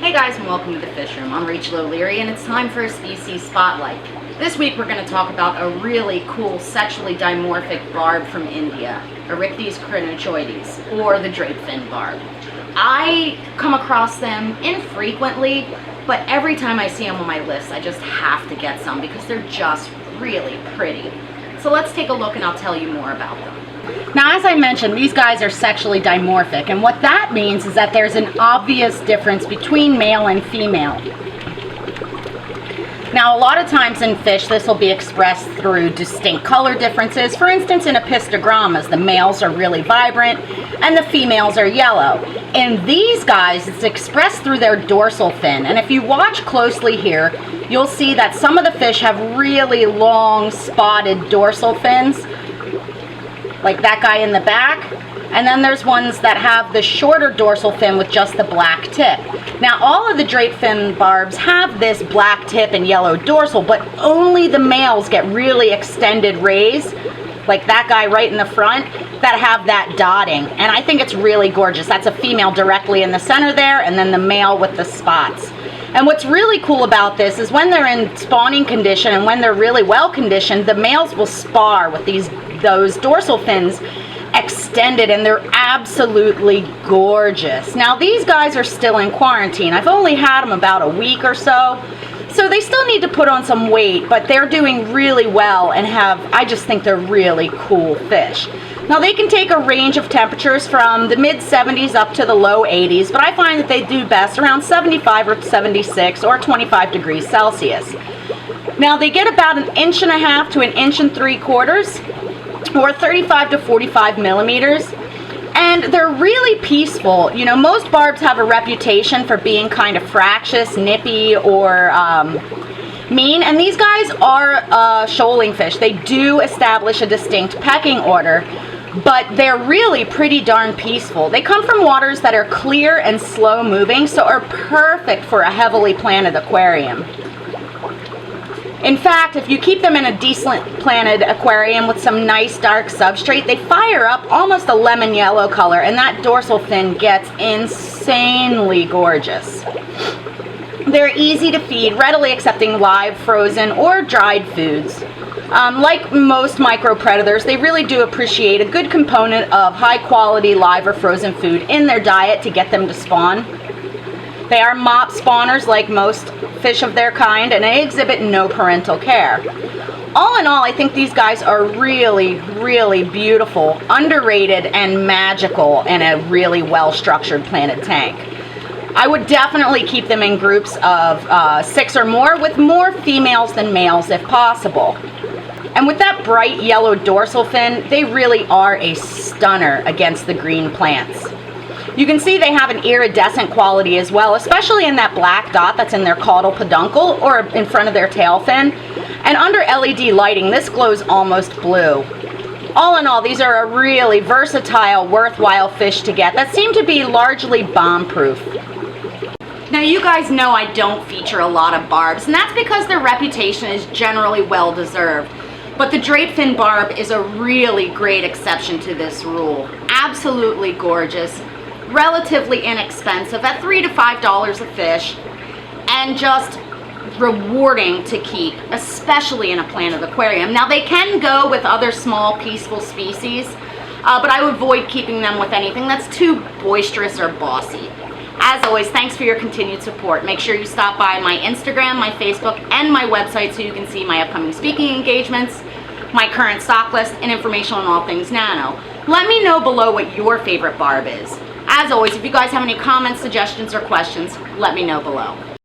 Hey guys, and welcome to the Fish Room. I'm Rachel O'Leary, and it's time for a species spotlight. This week we're going to talk about a really cool sexually dimorphic barb from India, Oreichthys crenuchoides, or the Drape Fin Barb. I come across them infrequently, but every time I see them on my list, I just have to get some because they're just really pretty. So let's take a look and I'll tell you more about them. Now, as I mentioned, these guys are sexually dimorphic, and what that means is that there's an obvious difference between male and female. Now, a lot of times in fish, this will be expressed through distinct color differences. For instance, in apistogrammas, the males are really vibrant and the females are yellow. In these guys, it's expressed through their dorsal fin, and if you watch closely here, you'll see that some of the fish have really long spotted dorsal fins, like that guy in the back, and then there's ones that have the shorter dorsal fin with just the black tip. Now, all of the Drape Fin Barbs have this black tip and yellow dorsal, but only the males get really extended rays, like that guy right in the front, that have that dotting, and I think it's really gorgeous. That's a female directly in the center there, and then the male with the spots. And what's really cool about this is when they're in spawning condition and when they're really well conditioned, the males will spar with those dorsal fins extended, and they're absolutely gorgeous. Now, these guys are still in quarantine. I've only had them about a week or so, so they still need to put on some weight, but they're doing really well and I just think they're really cool fish. Now, they can take a range of temperatures from the mid 70s up to the low 80s, but I find that they do best around 75 or 76 or 25 degrees Celsius. Now, they get about 1.5 inches to 1.75 inches, or 35 to 45 millimeters, and they're really peaceful. You know, most barbs have a reputation for being kind of fractious, nippy, or mean, and these guys are shoaling fish. They do establish a distinct pecking order, but they're really pretty darn peaceful. They come from waters that are clear and slow moving, so are perfect for a heavily planted aquarium. In fact, if you keep them in a decent planted aquarium with some nice dark substrate, they fire up almost a lemon yellow color, and that dorsal fin gets insanely gorgeous. They're easy to feed, readily accepting live, frozen, or dried foods. Like most micropredators, they really do appreciate a good component of high-quality live or frozen food in their diet to get them to spawn. They are mop spawners like most fish of their kind, and they exhibit no parental care. All in all, I think these guys are really, really beautiful, underrated, and magical in a really well-structured planted tank. I would definitely keep them in groups of 6 or more, with more females than males if possible. And with that bright yellow dorsal fin, they really are a stunner against the green plants. You can see they have an iridescent quality as well, especially in that black dot that's in their caudal peduncle or in front of their tail fin. And under LED lighting, this glows almost blue. All in all, these are a really versatile, worthwhile fish to get that seem to be largely bomb-proof. Now, you guys know I don't feature a lot of barbs, and that's because their reputation is generally well-deserved. But the Drape Fin Barb is a really great exception to this rule. Absolutely gorgeous, relatively inexpensive at $3 to $5 a fish, and just rewarding to keep, especially in a planted aquarium. Now, they can go with other small, peaceful species, but I would avoid keeping them with anything that's too boisterous or bossy. As always, thanks for your continued support. Make sure you stop by my Instagram, my Facebook, and my website so you can see my upcoming speaking engagements, my current stock list, and information on all things nano. Let me know below what your favorite barb is. As always, if you guys have any comments, suggestions, or questions, let me know below.